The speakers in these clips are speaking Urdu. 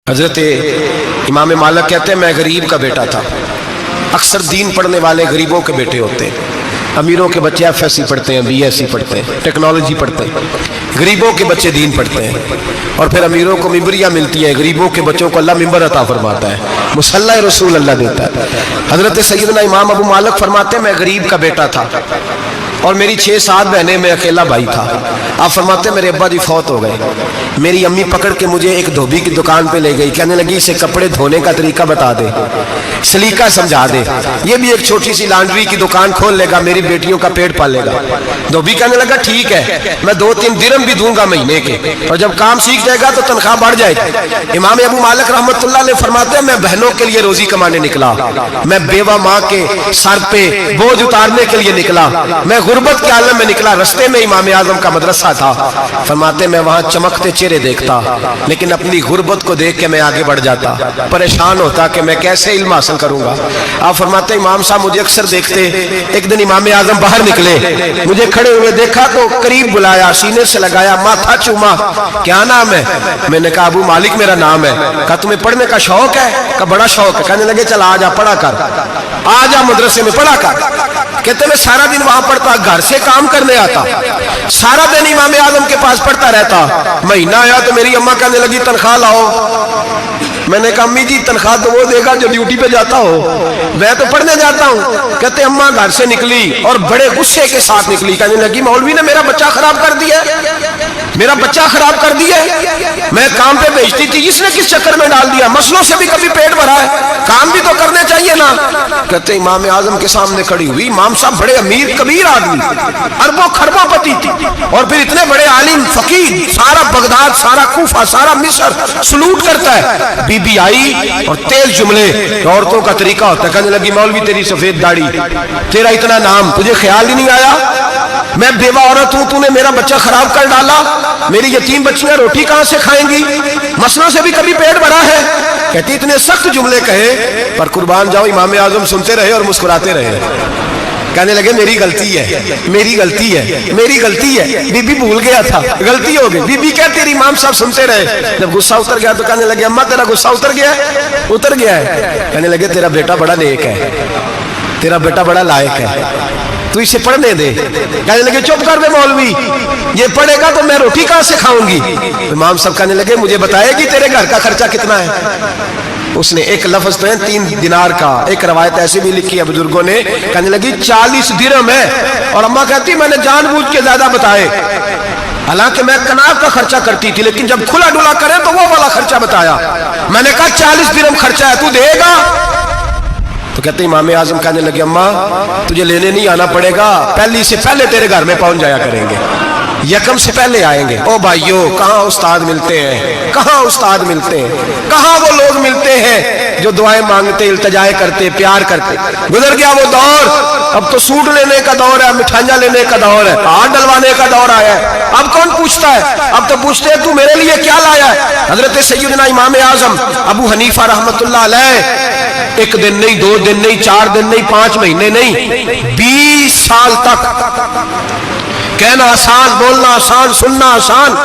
حضرت امام مالک کہتے ہیں میں غریب کا بیٹا تھا۔ اکثر دین پڑھنے والے غریبوں کے بیٹے ہوتے ہیں، امیروں کے بچے ایف ایس سی پڑھتے ہیں، بی ایس سی پڑھتے ہیں، ٹیکنالوجی پڑھتے ہیں، غریبوں کے بچے دین پڑھتے ہیں، اور پھر امیروں کو ممبریاں ملتی ہیں، غریبوں کے بچوں کو اللہ ممبر عطا فرماتا ہے، مصلی رسول اللہ دیتا ہے۔ حضرت سیدنا امام ابو مالک فرماتے ہیں میں غریب کا بیٹا تھا اور میری 6-7 بہنیں، میں اکیلا بھائی تھا۔ آپ فرماتے ہیں میرے ابا جی فوت ہو گئے، میری امی پکڑ کے مجھے ایک دھوبی کی دکان پہ لے گئی، کہنے لگی اسے کپڑے دھونے کا طریقہ بتا دے، سلیقہ سمجھا دے، یہ بھی ایک چھوٹی سی لانڈری کی دکان کھول لے گا، میری بیٹیوں کا پیٹ پالے گا۔ دھوبی کہنے لگا ٹھیک ہے، میں 2-3 درہم بھی دوں گا مہینے کے، اور جب کام سیکھ جائے گا تو تنخواہ بڑھ جائے گی۔ امام ابو مالک رحمۃ اللہ علیہ فرماتے ہیں میں بہنوں کے لیے روزی کمانے نکلا، میں بیوہ ماں کے سر پہ بوجھ اتارنے کے لیے نکلا، میں غربت کے عالم میں نکلا۔ رستے میں امام اعظم کا مدرسہ تھا، فرماتے میں وہاں چمکتے چہرے دیکھتا، لیکن اپنی غربت کو دیکھ کے میں آگے بڑھ جاتا، پریشان ہوتا کہ میں کیسے علم حاصل کروں گا۔ آپ فرماتے امام صاحب مجھے اکثر دیکھتے، ایک دن امام اعظم باہر نکلے، مجھے کھڑے ہوئے دیکھا تو قریب بلایا، سینے سے لگایا، ماتھا چوما، کیا نام ہے؟ میں نے کہا ابو مالک میرا نام ہے۔ کہا تمہیں پڑھنے کا شوق ہے؟ کہا بڑا شوق ہے۔ کہنے لگے چل آجا پڑھا کر، آجا مدرسے میں پڑھا کر۔ کہتے میں سارا دن وہاں پڑھتا، گھر سے کام کرنے آتا، سارا دن امام اعظم کے پاس پڑھتا رہتا۔ مہینہ آیا تو میری اماں کہنے لگی تنخواہ لاؤ۔ میں نے کہا امی جی تنخواہ تو وہ دے گا جو ڈیوٹی پہ جاتا ہو، میں تو پڑھنے جاتا ہوں۔ کہتے اماں گھر سے نکلی اور بڑے غصے کے ساتھ نکلی، کہنے لگی مولوی نے میرا بچہ خراب کر دیا، میرا بچہ خراب کر دیا، میں کام پہ بھیجتی تھی، اس نے کس چکر میں ڈال دیا، مسلوں سے بھی کبھی پیٹ بھرا ہے، کام بھی تو کرنے چاہیے نا۔ کہتے امام اعظم کے سامنے کھڑی ہوئی، امام صاحب بڑے امیر کبیر آدمی، اربوں خربوں پتی تھی، اور پھر اتنے بڑے عالم فقیر، سارا بغداد، سارا کوفہ، سارا مصر سلوٹ کرتا ہے۔ بی بی آئی اور تیز جملے، عورتوں کا طریقہ ہوتا ہے، کہنے لگی مولوی تیری سفید داڑھی، تیرا اتنا نام، تجھے خیال ہی نہیں آیا، میں بیوہ عورت ہوں، تو نے میرا بچہ خراب کر ڈالا، میری یتیم بچیاں روٹی کہاں سے کھائیں گی، مسلوں سے بھی کبھی پیٹ بھرا ہے۔ کہتی اتنے سخت جملے کہے پر قربان جاؤ امام اعظم سنتے رہے اور مسکراتے رہے۔ کہنے لگے میری غلطی ہے، میری غلطی ہے، میری غلطی ہے، بی بی بھول گیا تھا، غلطی ہو گئی۔ بی بی کہتے تیری امام صاحب سنتے رہے، جب غصہ اتر گیا تو کہنے لگے اماں تیرا غصہ اتر گیا ہے؟ اتر گیا ہے۔ کہنے لگے تیرا بیٹا بڑا نیک ہے، تیرا بیٹا بڑا لائق ہے، تو اسے پڑھنے دے۔ کہنے لگے چپ کر دے مولوی، یہ پڑھے گا تو میں روٹی کہاں سے کھاؤں گی۔ امام صاحب کہنے لگے مجھے بتائے گی تیرے گھر کا خرچہ کتنا ہے؟ اس نے ایک لفظ تو ہے 3 دینار کا، ایک روایت ایسی بھی لکھی ہے بزرگوں نے، کہنے لگی 40 درہم ہے، اور اماں کہتی میں نے جان بوجھ کے زیادہ بتائے، حالانکہ میں کناب کا خرچہ کرتی تھی، لیکن جب کھلا ڈلا کرے تو وہ والا خرچہ بتایا۔ میں نے کہا 40 درہم خرچہ ہے، تو دے گا؟ تو کہتے امام اعظم کہنے لگے اماں تجھے لینے نہیں آنا پڑے گا، پہلی سے پہلے تیرے گھر میں پہنچ جایا کریں گے، یکم سے پہلے آئیں گے۔ او بھائیو کہاں استاد ملتے ہیں، کہاں استاد ملتے ہیں، کہاں وہ لوگ ملتے ہیں جو دعائیں مانگتے، التجائے کرتے، پیار کرتے۔ گزر گیا وہ دور، اب تو سوٹ لینے کا دور ہے، مٹھائیاں لینے کا دور ہے، ہاتھ ڈلوانے کا دور آیا ہے۔ اب کون پوچھتا ہے، اب تو پوچھتے ہیں تو میرے لیے کیا لایا ہے۔ حضرت سیدنا امام اعظم ابو حنیفہ رحمۃ اللہ علیہ ایک دن نہیں، 2 دن نہیں، 4 دن نہیں، 5 مہینے نہیں، 20 سال تک، کہنا آسان، بولنا آسان، سننا آسان،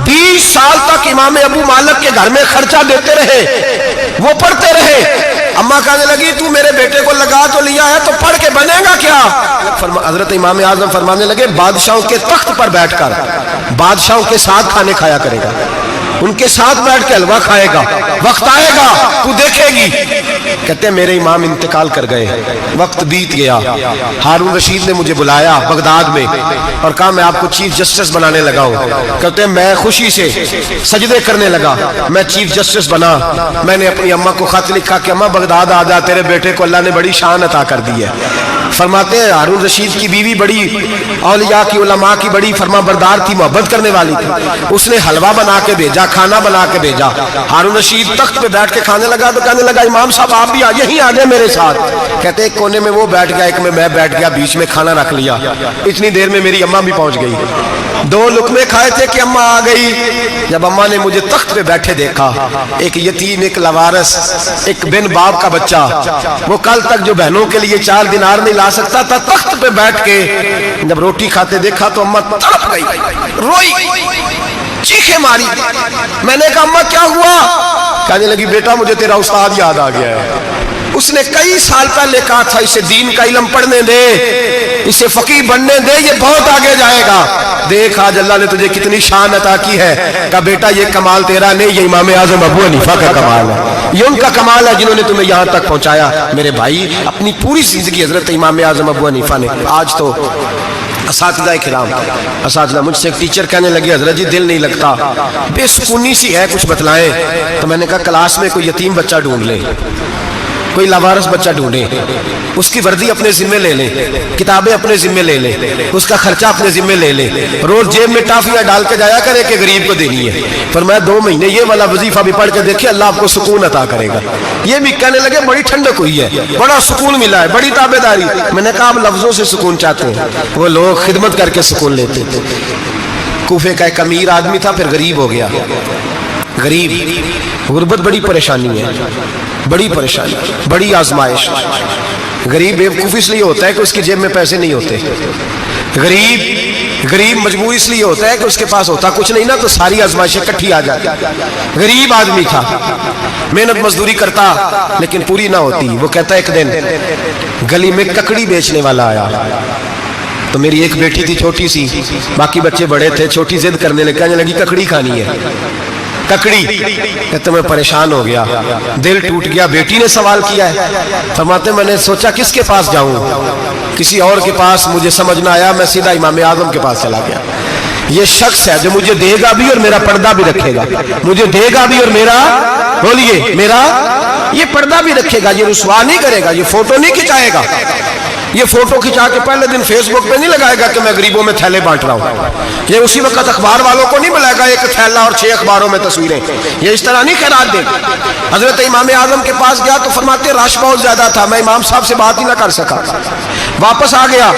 20 سال تک امام ابو مالک کے گھر میں خرچہ دیتے رہے، وہ پڑھتے رہے۔ اماں کہنے لگی تو میرے بیٹے کو لگا تو لیا ہے تو پڑھ کے بنے گا کیا؟ حضرت امام اعظم فرمانے لگے بادشاہوں کے تخت پر بیٹھ کر بادشاہوں کے ساتھ کھانے کھایا کرے گا، ان کے ساتھ بیٹھ کے حلوہ کھائے گا، وقت آئے گا تو دیکھے گی۔ کہتے ہیں میرے امام انتقال کر گئے، وقت بیت گیا، ہارون رشید نے مجھے بلایا بغداد میں اور کہا میں آپ کو چیف جسٹس بنانے لگا ہوں۔ کہتے ہیں میں خوشی سے سجدے کرنے لگا، میں چیف جسٹس بنا۔ میں نے اپنی اماں کو خط لکھا کہ اماں بغداد آ جا، تیرے بیٹے کو اللہ نے بڑی شان عطا کر دی ہے۔ فرماتے ہیں ہارون رشید کی بیوی بڑی اولیاء کی، علماء کی بڑی فرما بردار تھی، محبت کرنے والی تھی، اس نے حلوہ بنا کے بھیجا، کھانا بنا کے بھیجا۔ ہارون رشید تخت پہ بیٹھ کے کھانے لگا تو کہنے لگا امام صاحب آپ بھی یہیں آ جائیں میرے ساتھ۔ کہتے ایک کونے میں وہ بیٹھ گیا، ایک میں بیٹھ گیا، بیچ میں کھانا رکھ لیا۔ اتنی دیر میں میری اماں بھی پہنچ گئی، 2 لقمے کھائے تھے کہ اماں آ گئی۔ جب اماں نے مجھے تخت پہ بیٹھے دیکھا، ایک یتیم، ایک لاوارث، ایک بن باپ کا بچہ، وہ کل تک جو بہنوں کے لیے 4 دینار نہیں لا سکتا تھا، تخت پہ بیٹھ کے جب روٹی کھاتے دیکھا تو اماں تڑپ گئی، روئی، چیخیں ماری۔ میں نے کہا اماں کیا ہوا؟ کہنے لگی بیٹا مجھے تیرا استاد یاد آ گیا ہے، اس نے کئی سال پہلے کہا تھا اسے دین کا علم پڑھنے دے، اسے فقیہ بننے دے، یہ بہت آگے جائے گا۔ دیکھ آج اللہ نے تجھے کتنی شان عطا کی ہے۔ کہا بیٹا یہ کمال تیرا نہیں، یہ امام اعظم ابو حنیفہ کا کمال ہے، یہ ان کا کمال ہے جنہوں نے تمہیں یہاں تک پہنچایا۔ میرے بھائی اپنی پوری زندگی حضرت امام اعظم ابو حنیفہ نے، آج تو اساتذہ کرام، اساتذہ مجھ سے ایک ٹیچر کہنے لگے حضرت جی دل نہیں لگتا، بے سکونی سی ہے، کچھ بتلائیں۔ تو میں نے کہا کلاس میں کوئی یتیم بچہ ڈھونڈ لیں، کوئی لاوارث بچہ ڈھونڈے، اس کی وردی اپنے ذمہ لے لیں، کتابیں اپنے ذمہ لے لیں، اس کا خرچہ اپنے ذمہ لے لیں، روز جیب میں ٹافیاں ڈال کے جایا کرے کہ غریب کو دینی ہے۔ فرمایا 2 مہینے یہ والا وظیفہ بھی پڑھ کے دیکھیں، اللہ آپ کو سکون عطا کرے گا۔ یہ بھی کہنے لگے بڑی ٹھنڈک ہوئی ہے، بڑا سکون ملا ہے، بڑی تابعداری۔ میں نے کہا آپ لفظوں سے سکون چاہتے ہیں، وہ لوگ خدمت کر کے سکون لیتے تھے۔ کوفے کا ایک امیر آدمی تھا، پھر غریب ہو گیا۔ غریب، غربت بڑی پریشانی ہے، بڑی پریشانی، بڑی آزمائش۔ غریب بیوقوف اس لیے ہوتا ہے کہ اس کی جیب میں پیسے نہیں ہوتے۔ غریب مجبور اس لیے ہوتا ہے کہ اس کے پاس ہوتا کچھ نہیں نا، تو ساری آزمائشیں اکٹھی آ جاتی۔ غریب آدمی تھا، محنت مزدوری کرتا لیکن پوری نہ ہوتی۔ وہ کہتا ایک دن گلی میں ککڑی بیچنے والا آیا، تو میری ایک بیٹی تھی چھوٹی سی، باقی بچے بڑے تھے، چھوٹی ضد کرنے لگی، کہنے لگی ککڑی کھانی ہے، ککڑی۔ کہتے میں پریشان ہو گیا، دل ٹوٹ گیا، بیٹی نے سوال کیا ہے۔ فرماتے میں نے سوچا کس کے پاس جاؤں، کسی اور کے پاس مجھے سمجھ نہ آیا، میں سیدھا امام اعظم کے پاس چلا گیا۔ یہ شخص ہے جو مجھے دے گا بھی اور میرا پردہ بھی رکھے گا، مجھے دے گا بھی اور میرا، بولیے، میرا یہ پردہ بھی رکھے گا، یہ رسوا نہیں کرے گا، یہ فوٹو نہیں کھچائے گا، یہ فوٹو کھچا کے پہلے دن فیس بک پہ نہیں لگائے گا کہ میں غریبوں میں تھیلے بانٹ رہا ہوں، یہ اسی وقت اخبار والوں کو نہیں بلائے گا ایک تھیلا اور 6 اخباروں میں تصویریں، یہ اس طرح نہیں خیرات دے گا۔ حضرت امام اعظم کے پاس گیا تو فرماتے رش بہت زیادہ تھا، میں امام صاحب سے بات ہی نہ کر سکا، واپس آ گیا۔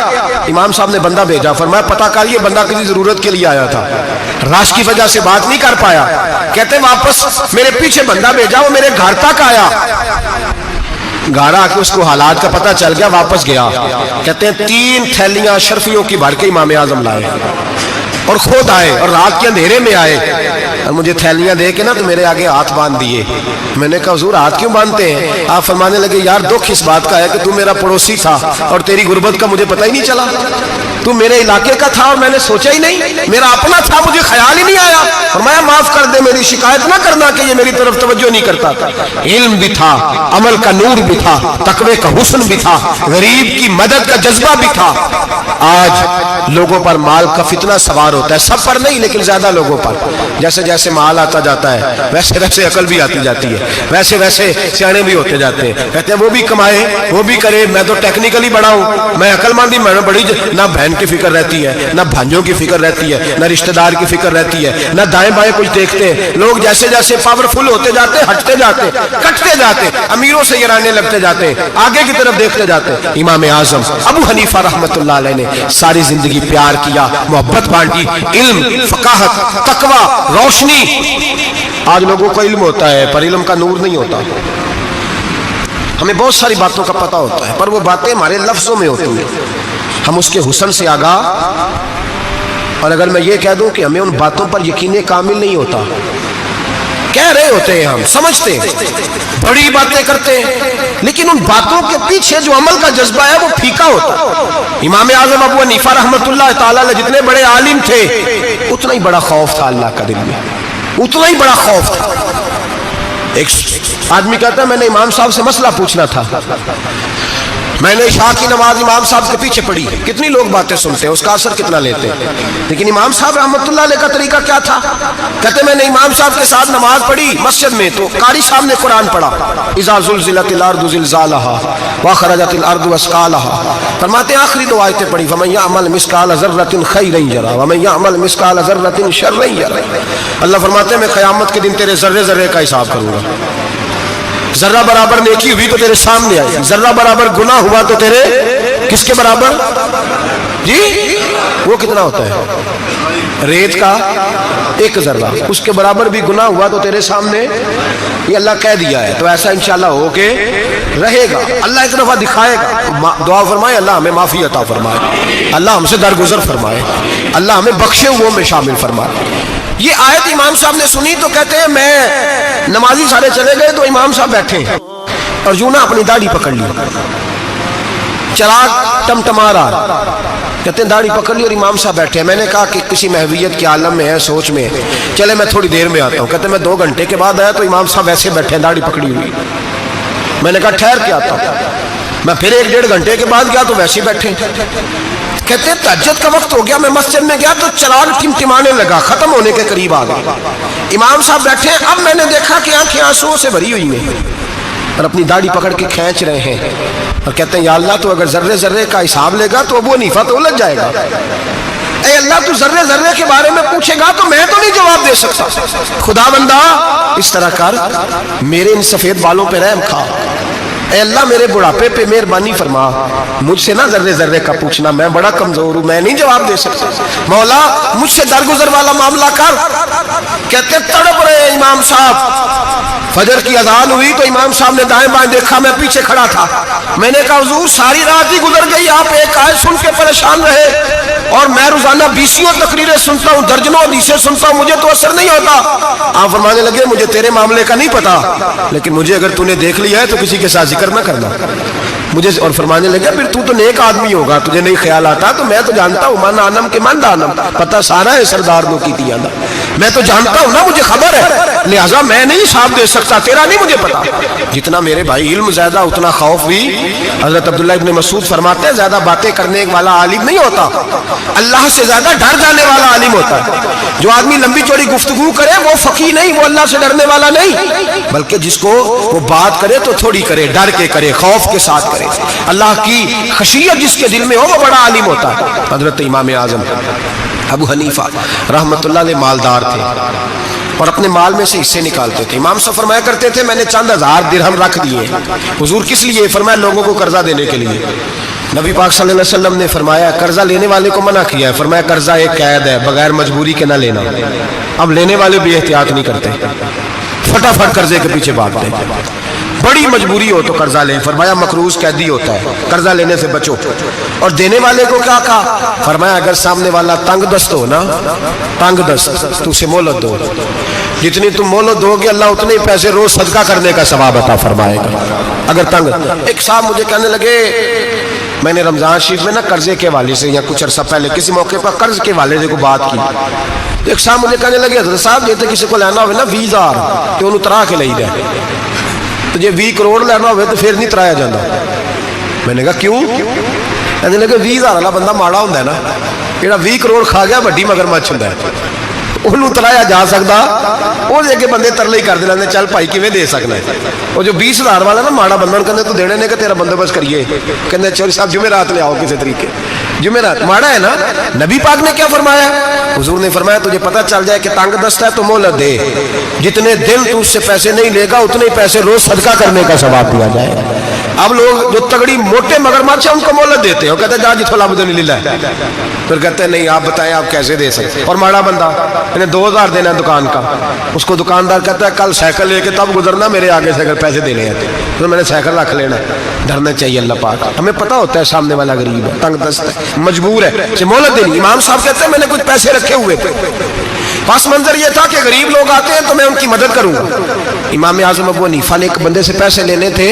امام صاحب نے بندہ بھیجا، فرمایا پتہ کر یہ بندہ کسی ضرورت کے لیے آیا تھا، رش کی وجہ سے بات نہیں کر پایا۔ کہتے واپس میرے پیچھے بندہ بھیجا، وہ میرے گھر تک آیا، گھر آ کے اس کو حالات کا پتہ چل گیا، واپس گیا۔ کہتے ہیں 3 تھیلیاں اشرفیوں کی بھر کے امام اعظم لائے اور خود آئے اور رات کے اندھیرے میں آئے اور مجھے تھیلیاں دے کے نا تو میرے آگے ہاتھ باندھ دیے۔ میں نے کہا حضور ہاتھ کیوں باندھتے ہیں؟ آپ فرمانے لگے یار دکھ اس بات کا ہے کہ تو میرا پڑوسی تھا اور تیری غربت کا مجھے پتہ ہی نہیں چلا، تو میرے علاقے کا تھا اور میں نے سوچا ہی نہیں، میرا اپنا تھا مجھے خیال ہی نہیں آیا۔ فرمایا معاف کر دے، میری شکایت نہ کرنا کہ یہ میری طرف توجہ نہیں کرتا تھا۔ علم بھی تھا، عمل کا نور بھی تھا، تقوی کا حسن بھی تھا، غریب کی مدد کا جذبہ بھی تھا۔ آج لوگوں پر مال کا فتنہ سوار ہوتا ہے، سب پر نہیں لیکن زیادہ لوگوں پر۔ جیسے جیسے مال آتا جاتا ہے ویسے ویسے عقل بھی آتی جاتی ہے، ویسے ویسے سیانے بھی ہوتے جاتے ہیں۔ کہتے ہیں وہ بھی کمائے وہ بھی کرے، میں تو ٹیکنیکلی بڑا ہوں، میں عقل مندی میں بڑی، نہ بہن کی فکر رہتی ہے، نہ بھانجوں کی فکر رہتی ہے، نہ رشتہ دار کی فکر رہتی ہے، نہ دائیں بائیں کچھ دیکھتے ہیں۔ لوگ جیسے جیسے پاورفل ہوتے جاتے ہٹتے جاتے، کٹتے جاتے، امیروں سے یرانے لگتے جاتے، آگے کی طرف دیکھتے جاتے۔ امام اعظم ابو حنیفہ رحمۃ اللہ علیہ نے ساری زندگی پیار کیا، محبت بانٹی، علم، فقاہت، تقوی، روشنی۔ آج لوگوں کو علم ہوتا ہے پر علم کا نور نہیں ہوتا۔ ہمیں بہت ساری باتوں کا پتہ ہوتا ہے پر وہ باتیں ہمارے لفظوں میں ہوتی ہیں، ہم اس کے حسن سے آگاہ۔ اور اگر میں یہ کہہ دوں کہ ہمیں ان باتوں پر یقین کامل نہیں ہوتا، کہہ رہے ہوتے ہیں، ہم سمجھتے ہیں، بڑی باتیں کرتے ہیں، لیکن ان باتوں کے پیچھے جو عمل کا جذبہ ہے وہ پھیکا ہوتا ہے۔ امام اعظم ابو حنیفہ رحمۃ اللہ تعالیٰ علیہ جتنے بڑے عالم تھے اتنا ہی بڑا خوف تھا اللہ کا دل میں، اتنا ہی بڑا خوف تھا۔ ایک آدمی کہتا ہے میں نے امام صاحب سے مسئلہ پوچھنا تھا، میں نے عشاء کی نماز امام صاحب کے پیچھے پڑھی، کتنی لوگ باتیں سنتے ہیں، اس کا اثر کتنا لیتے ہیں، لیکن امام صاحب رحمۃ اللہ علیہ کا طریقہ کیا تھا؟ کہتے میں نے امام صاحب کے ساتھ نماز پڑھی مسجد میں، تو قاری صاحب نے قرآن پڑھا، اذا زلزلت الارض زلزالها واخرجت الارض اثقالها، فرماتے ہیں آخری 2 آیتیں پڑھی، فمن يعمل مثقال ذرة خيرا يره ومن يعمل مثقال ذرة شرا يره۔ اللہ فرماتے ہیں میں قیامت کے دن تیرے ذرے ذرے کا حساب کروں گا، ذرہ برابر نیکی ہوئی تو تیرے سامنے آئی، ذرہ برابر گناہ ہوا تو تیرے کس کے برابر؟ جی وہ کتنا ہوتا ہے؟ ریت کا 1 ذرہ، اس کے برابر بھی گناہ ہوا تو تیرے سامنے، یہ اللہ کہہ دیا ہے، تو ایسا انشاءاللہ ہو کے رہے گا۔ اللہ ایک دفعہ دکھائے گا، دعا فرمائے اللہ ہمیں معافی عطا فرمائے، اللہ ہم سے درگزر فرمائے، اللہ ہمیں بخشے ہوئوں میں شامل فرمائے۔ یہ آیت امام صاحب نے سنی تو کہتے ہیں میں نمازی سارے چلے گئے تو امام صاحب بیٹھے اور یوں نہ اپنی داڑھی پکڑ لی, چراغ ٹمٹما رہا, کہتے ہیں داڑھی پکڑ لی اور امام صاحب بیٹھے ہیں. میں نے کہا کہ کسی محویت کے عالم میں ہے, سوچ میں ہے, چلے میں تھوڑی دیر میں آتا ہوں. کہتے ہیں میں 2 گھنٹے کے بعد آیا تو امام صاحب ایسے بیٹھے ہیں داڑھی پکڑی ہوئی. میں نے کہا ٹھہر کے آتا ہوں. میں پھر 1-1.5 گھنٹے کے بعد گیا تو ویسے ہی بیٹھے. کہتے ہیں تہجد کا وقت ہو گیا, میں مسجد میں گیا تو چراغ ٹمٹمانے لگا, ختم ہونے کے قریب آ گیا. امام صاحب بیٹھے ہیں. اب میں نے دیکھا کہ آنکھیں آنسوؤں سے بھری ہوئی ہیں اور اپنی داڑھی پکڑ کے کھینچ رہے ہیں اور کہتے ہیں یا اللہ تو اگر ذرے ذرے کا حساب لے گا تو ابو حنیفہ تو الجھ جائے گا. اے اللہ تو ذرے ذرے کے بارے میں پوچھے گا تو میں تو نہیں جواب دے سکتا. خدا بندہ اس طرح کر, میرے ان سفید بالوں پہ رحم کھا. اے اللہ میرے بڑھاپے پہ مہربانی فرما, مجھ سے نہ ذرے ذرے کا پوچھنا, میں بڑا کمزور ہوں, میں نہیں جواب دے سکتا. مولا مجھ سے درگزر والا معاملہ کر. کہتے تڑپ رہے امام صاحب. فجر کی اذان ہوئی تو امام صاحب نے دائیں بائیں دیکھا, میں پیچھے کھڑا تھا. میں نے کہا حضور ساری رات ہی گزر گئی, آپ ایک آیت سن کے پریشان رہے اور میں روزانہ 20 تقریریں سنتا ہوں, درجنوں حدیثیں سنتا ہوں, مجھے تو اثر نہیں ہوتا. آپ فرمانے لگے مجھے تیرے معاملے کا نہیں پتا, لیکن مجھے اگر تو نے دیکھ لیا ہے تو کسی کے ساتھ ذکر نہ کرنا مجھے. اور فرمانے لگے پھر تو نیک آدمی ہوگا, تجھے نہیں خیال آتا. تو میں تو جانتا ہوں من آنم کے من دانم, پتہ سارا ہے سردار نو کی دیا نا, میں تو جانتا ہوں نا, مجھے خبر ہے, لہٰذا میں نہیں حساب دے سکتا, تیرا نہیں مجھے پتا. جتنا میرے بھائی علم زیادہ اتنا خوف بھی. حضرت عبداللہ ابن مسعود فرماتے ہیں زیادہ باتیں کرنے والا عالم نہیں ہوتا, اللہ سے زیادہ ڈر جانے والا عالم ہوتا ہے. جو آدمی لمبی چوڑی گفتگو کرے وہ فقیہ نہیں, وہ اللہ سے ڈرنے والا نہیں, بلکہ جس کو وہ بات کرے تو تھوڑی کرے, ڈر کے کرے, خوف کے ساتھ کرے. اللہ کی خشیت جس کے دل میں ہو وہ بڑا عالم ہوتا ہے. حضرت امام اعظم ابو حنیفہ رحمۃ اللہ علیہ مالدار تھے اور اپنے مال میں سے حصے نکالتے تھے. امام صاحب فرمایا کرتے تھے میں نے چند 1000 درہم رکھ دیے. حضور کس لیے؟ فرمایا لوگوں کو قرضہ دینے کے لیے. نبی پاک صلی اللہ علیہ وسلم نے فرمایا قرضہ لینے والے کو منع کیا ہے, فرمایا قرضہ ایک قید ہے, بغیر مجبوری کے نہ لینا. اب لینے والے بھی احتیاط نہیں کرتے, فٹافٹ قرضے کے پیچھے بھاگتے ہیں. بڑی مجبوری ہو تو قرضہ لیں, فرمایا مقروض قیدی ہوتا ہے, قرضہ لینے سے بچو. اور دینے والے کو کیا کہا؟ فرمایا اگر سامنے والا تنگ دست ہو نا, تنگ دست, تو اسے مہلت دو. جتنی تم مہلت دو گے اللہ اتنے پیسے روز صدقہ کرنے کا ثواب عطا فرمائے گا. اگر تنگ. ایک صاحب مجھے کہنے لگے, میں نے رمضان شریف میں نا قرضے کے حوالے سے یا کچھ عرصہ پہلے کسی موقع پر قرض کے حوالے سے کو بات کی. ایک صاحب مجھے کہنے لگے حضرت صاحب جیسے کسی کو لینا ہوئے نا 20,000 تو انہوں ترا کے لئی دے, تو جی 20 کروڑ لینا ہوئے تو پھر نہیں ترایا جانا. میں نے کہا کیوں؟ کہنے لگے 20,000 والا بندہ ماڑا ہوتا ہے نا, جہاں 20 کروڑ کھا گیا وڈی مگرمچھ ہوتا ہے, انہوں ترایا جا سکتا, وہ دے کے بندے ترلے ہی کر دے, چل بھائی کیویں دے سکنا ہے. وہ جو 20,000 والا نا ماڑا بندہ کہتے تو دینے نے کہ تیرا بندوبست کریے, کہتے چوری صاحب جمعرات لے آؤ کسی طریقے. جمعرات ماڑا ہے نا. نبی پاک نے کیا فرمایا؟ حضور نے فرمایا تجھے پتہ چل جائے کہ تنگ دست ہے تو مہلت دے, جتنے دن تو اس سے پیسے نہیں لے گا اتنے پیسے روز صدقہ کرنے کا ثواب دیا جائے. اب لوگ جو تگڑی موٹے مگرمچھ ہیں ان کو مہلت دیتے ہیں, وہ کہتے ہیں جا جتوں لب دے نہیں لے, پھر کہتے ہیں نہیں آپ بتائیں آپ کیسے دے سکتے. اور ماڑا بندہ انہیں 2,000 دینا ہے دکان کا, اس کو دکاندار کہتا ہے کل سائیکل لے کے تب گزرنا, میرے آگے سے اگر پیسے دینے ہیں تو میں نے سائیکل رکھ لینا. ڈرنا چاہیے اللہ پاک, ہمیں پتہ ہوتا ہے سامنے والا غریب ہے, تنگ دست ہے, مجبور ہے, اسے مہلت دینی. امام صاحب کہتے ہیں میں نے کچھ پیسے رکھے ہوئے تھے, پس منظر یہ تھا کہ غریب لوگ آتے ہیں تو میں ان کی مدد کروں. امام اعظم ابو حنیفہ نے ایک بندے سے پیسے لینے تھے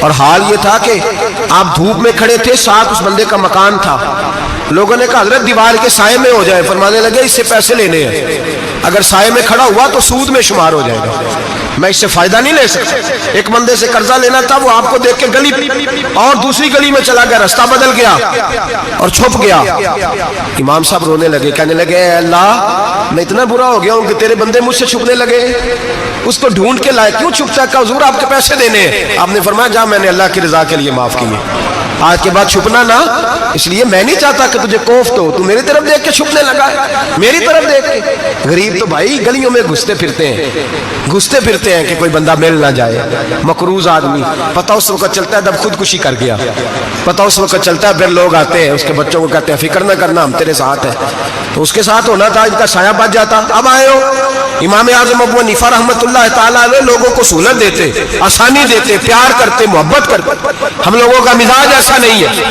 اور حال یہ تھا کہ آپ دھوپ میں کھڑے تھے, ساتھ اس بندے کا مکان تھا. لوگوں نے کہا حضرت دیوار کے سائے میں ہو جائے. فرمانے لگے اس سے پیسے لینے ہیں, اگر سائے میں کھڑا ہوا تو سود میں شمار ہو جائے گا, میں اس سے فائدہ نہیں لے سکتا. ایک بندے سے قرضہ لینا تھا, وہ آپ کو دیکھ کے گلی اور دوسری گلی میں چلا گیا, رستہ بدل گیا اور چھپ گیا. امام صاحب رونے لگے, کہنے لگے اے اللہ میں اتنا برا ہو گیا ہوں کہ تیرے بندے مجھ سے چھپنے لگے, اس کو ڈھونڈ کے لائے, کیوں چھپتا ہے؟ کہا حضور آپ کے پیسے دینے ہیں. آپ نے فرمایا جا میں نے اللہ کی رضا کے لیے معاف کیے, آج کے بعد چھپنا نہ, اس لیے میں نہیں چاہتا کہ تجھے کوفت ہو, تو میری طرف دیکھ کے چھپنے لگا ہے, میری طرف دیکھ کے. غریب تو بھائی گلیوں میں گھستے پھرتے ہیں کہ کوئی بندہ مل نہ جائے. مقروض آدمی پتہ اس وقت چلتا ہے جب خودکشی کر گیا, پتہ اس وقت چلتا ہے, پھر لوگ آتے ہیں اس کے بچوں کو کہتے ہیں فکر نہ کرنا ہم تیرے ساتھ ہیں, تو اس کے ساتھ ہونا تھا, ان کا سایہ بچ جاتا. اب آئے ہو امام اعظم ابو حنیفہ رحمۃ اللہ تعالیٰ علیہ لوگوں کو سہولت دیتے, آسانی دیتے, پیار کرتے, محبت کرتے. ہم لوگوں کا مزاج ایسا نہیں ہے,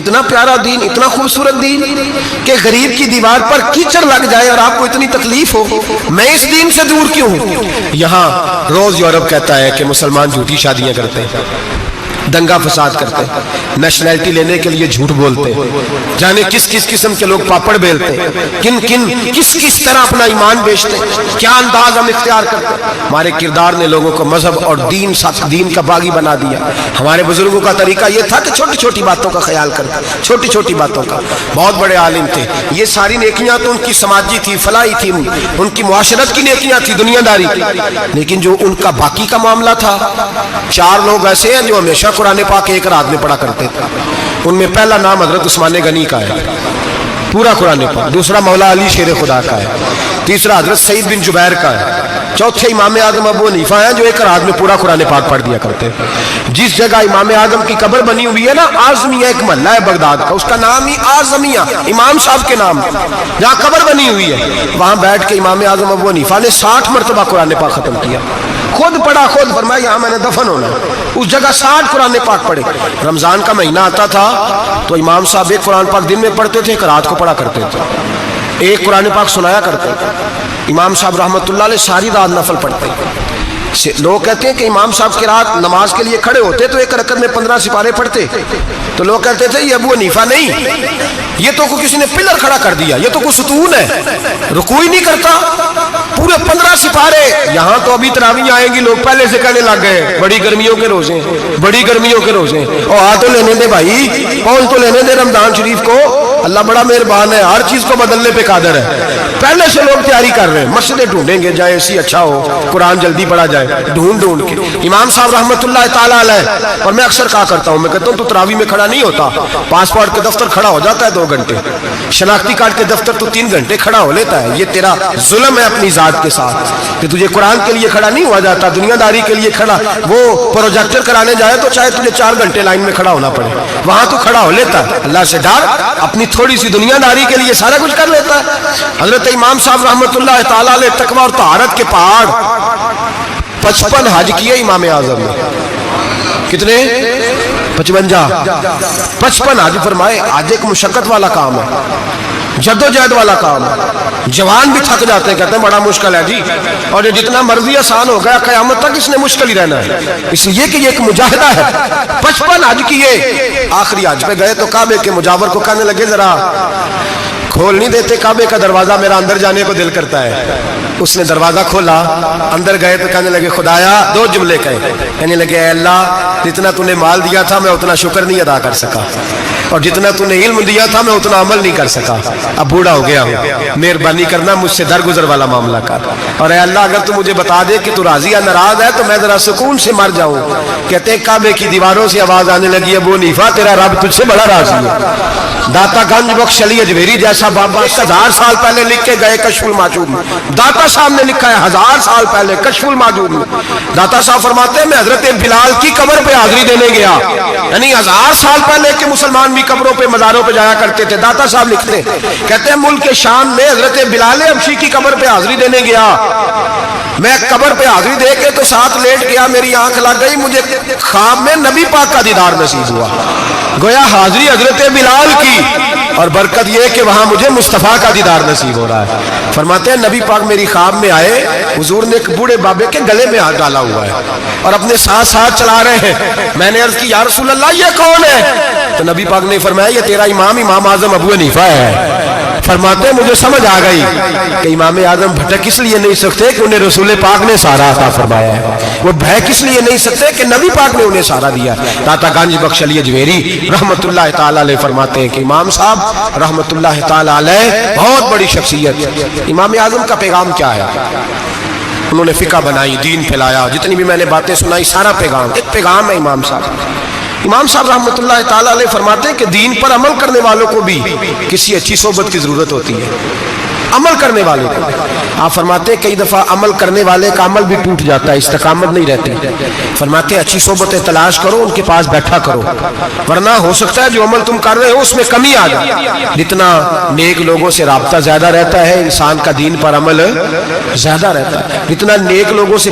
اتنا پیارا دین، اتنا خوبصورت دین کہ غریب کی دیوار پر کیچڑ لگ جائے اور آپ کو اتنی تکلیف ہو، میں اس دین سے دور کیوں ہوں؟ یہاں روز یورپ کہتا ہے کہ مسلمان جھوٹی شادیاں کرتے ہیں، دنگا فساد کرتے ہیں، نیشنلٹی لینے کے لیے جھوٹ بولتے ہیں، جانے کس کس قسم کے لوگ پاپڑ بیلتے ہیں، کس طرح اپنا ایمان بیچتے ہیں، کیا انداز ہم اختیار کرتے ہیں۔ ہمارے کردار نے لوگوں کو مذہب اور دین کا باغی بنا دیا۔ ہمارے بزرگوں کا طریقہ یہ تھا کہ چھوٹی چھوٹی باتوں کا خیال کرتے، چھوٹی چھوٹی باتوں کا۔ بہت بڑے عالم تھے، یہ ساری نیکیاں تو ان کی سماجی تھی، فلاحی تھی، ان کی معاشرت کی نیکیاں تھی، دنیا داری کی، لیکن جو ان کا باقی کا معاملہ تھا، چار لوگ ایسے ہیں جو ہمیشہ قرآن پاک ایک رات میں پڑھا کرتے تھے۔ ان میں پہلا نام حضرت عثمان غنی کا ہے، پورا قرآن پاک، دوسرا مولا علی شیر خدا کا ہے، تیسرا حضرت سعید بن جبیر کا ہے، چوتھے امام اعظم ابو حنیفہ ہیں جو ایک رات میں پورا قرآن پاک پڑھ دیا کرتے ہیں۔ جس جگہ امام اعظم کی قبر بنی ہوئی ہے نا، اعظمیہ ایک محلہ ہے بغداد کا، اس کا نام ہی اعظمیہ، امام صاحب کے نام جہاں قبر بنی ہوئی ہے، وہاں بیٹھ کے امام اعظم ابو حنیفہ نے 60 مرتبہ قرآن پاک ختم کیا، خود پڑھا، خود فرمایا یہاں میں نے دفن ہونا، اس جگہ 60 قرآن پاک پڑھے۔ رمضان کا مہینہ آتا تھا تو امام صاحب ایک قرآن پاک دن میں پڑھتے تھے، ایک رات کو پڑھا کرتے تھے، ایک قرآن پاک سنایا کرتے تھے۔ امام صاحب رحمۃ اللہ علیہ ساری رات نفل پڑھتے ہیں۔ لوگ کہتے ہیں کہ امام صاحب کی رات نماز کے لیے کھڑے ہوتے تو ایک رکعت میں 15 سپارے پڑھتے، تو لوگ کہتے تھے یہ ابو حنیفہ نہیں، یہ تو کسی نے پلر کھڑا کر دیا، یہ تو کوئی ستون ہے، رکوع ہی نہیں کرتا، پورے 15 سپارے۔ یہاں تو ابھی تراویح آئیں گی، لوگ پہلے سے کہنے لگ گئے بڑی گرمیوں کے روزے، بڑی گرمیوں کے روزے، اور آ تو لینے دے بھائی، پہنچ تو لینے دے رمضان شریف کو، اللہ بڑا مہربان ہے، ہر چیز کو بدلنے پہ قادر ہے۔ پہلے سے لوگ تیاری کر رہے ہیں، مسجدیں ڈھونڈیں گے جائے ایسی اچھا ہو، قرآن جلدی پڑھا جائے، ڈھونڈ کے۔ امام صاحب رحمۃ اللہ تعالیٰ علیہ، اور میں اکثر کہا کرتا ہوں، میں کہتا ہوں تو تراویح میں کھڑا نہیں ہوتا، پاسپورٹ کے دفتر کھڑا ہو جاتا ہے 2 گھنٹے، شناختی کارڈ کے دفتر تو 3 گھنٹے کھڑا ہو لیتا ہے، یہ تیرا ظلم ہے اپنی ذات کے ساتھ کہ تجھے قرآن کے لیے کھڑا نہیں ہوا جاتا، دنیا داری کے لیے کھڑا، وہ پروجیکٹر کرانے جائے تو چاہے تجھے 4 گھنٹے لائن میں کھڑا ہونا پڑے، وہاں تو کھڑا ہو لیتا ہے۔ اللہ سے ڈر، اپنی تھوڑی سی دنیا داری کے لیے سارا کچھ کر لیتا ہے۔ حضرت امام صاحب رحمۃ اللہ تعالیٰ علیہ تقویٰ اور طہارت کے پہاڑ 55 حج کیے امام اعظم نے، کتنے؟ 55 حج فرمائے۔ آج ایک مشقت والا کام ہے، جدوجہد والا کام ہے، جوان بھی تھک جاتے ہیں، کہتے ہیں بڑا مشکل ہے جی، اور یہ جتنا مرضی آسان ہو گیا قیامت تک اس نے مشکل ہی رہنا ہے، اس لیے کہ یہ ایک مجاہدہ ہے۔ 55 حج کیے، آخری حج پہ گئے تو کعبے کے مجاور کو کہنے لگے ذرا کھول نہیں دیتے کعبے کا دروازہ، میرا اندر جانے کو دل کرتا ہے۔ اس نے دروازہ کھولا، اندر گئے تو کہنے لگے خدایا، 2 جملے کہے، کہنے لگے اے اللہ جتنا تو نے مال دیا تھا میں اتنا شکر نہیں ادا کر سکا، اور جتنا تو نے علم دیا تھا میں اتنا عمل نہیں کر سکا، اب بوڑھا ہو گیا ہوں، مہربانی کرنا مجھ سے درگزر والا معاملہ کر، اور اے اللہ اگر تو مجھے بتا دے کہ تو راضی یا ناراض ہے تو میں ذرا سکون سے مر جاؤں۔ کہتے ہیں کعبے کی دیواروں سے آواز آنے لگی، ابو حنیفہ تیرا رب تجھ سے بڑا راضی ہے۔ داتا گنج بخش علی اجمیری جیسا بابا 1000 سال پہلے لکھ کے گئے کشف الماجوب میں، داتا صاحب نے لکھا ہے 1000 سال پہلے کشف الماجوب میں، داتا صاحب فرماتے ہیں میں حضرت بلال کی قبر پہ حاضری دینے گیا، یعنی 1000 سال پہلے کے مسلمان بھی قبروں پہ مزاروں پہ جایا کرتے تھے۔ داتا صاحب لکھتے ہیں، کہتے ہیں ملک شام میں حضرت بلال حبشی کی قبر پہ حاضری دینے گیا، میں قبر پہ حاضری دے کے تو ساتھ لیٹ گیا، میری آنکھ لگ گئی، مجھے خواب میں نبی پاک کا دیدار نصیب ہوا، گویا حاضری حضرت بلال کی، اور برکت یہ کہ وہاں مجھے مصطفیٰ کا دیدار نصیب ہو رہا ہے۔ فرماتے ہیں نبی پاک میری خواب میں آئے، حضور نے ایک بوڑھے بابے کے گلے میں ہاتھ ڈالا ہوا ہے اور اپنے ساتھ ساتھ چلا رہے ہیں۔ میں نے عرض کی یا رسول اللہ یہ کون ہے؟ تو نبی پاک نے فرمایا یہ تیرا امام اعظم ابو حنیفہ ہے۔ فرماتے ہیں مجھے سمجھ آ گئی کہ امام اعظم بھٹک اس لیے نہیں سکتے کہ انہیں رسول پاک نے سارا عطا فرمایا ہے، وہ بہک اس لیے نہیں سکتے کہ نبی پاک نے انہیں سارا دیا۔ داتا گنج بخش علی اجمیری رحمت اللہ تعالیٰ علیہ فرماتے ہیں کہ امام صاحب رحمت اللہ تعالیٰ علیہ بہت بڑی شخصیت۔ امام اعظم کا پیغام کیا ہے؟ انہوں نے فقہ بنائی، دین پھیلایا، جتنی بھی میں نے باتیں سنائی سارا پیغام، ایک پیغام ہے امام صاحب۔ امام صاحب رحمۃ اللہ تعالیٰ علیہ فرماتے ہیں کہ دین پر عمل کرنے والوں کو بھی کسی اچھی صحبت کی ضرورت ہوتی ہے، عمل کرنے والے کو۔ آپ فرماتے ہیں کئی دفعہ عمل کرنے والے کا عمل بھی ٹوٹ جاتا ہے، استقامت نہیں رہتی۔ فرماتے ہیں اچھی صحبتیں تلاش کرو، ان کے پاس بیٹھا کرو، ورنہ ہو سکتا ہے جو عمل تم کر رہے ہو اس میں کمی آ جائے۔ جتنا نیک لوگوں سے رابطہ زیادہ رہتا ہے، انسان کا دین پر عمل زیادہ رہتا ہے، جتنا نیک لوگوں سے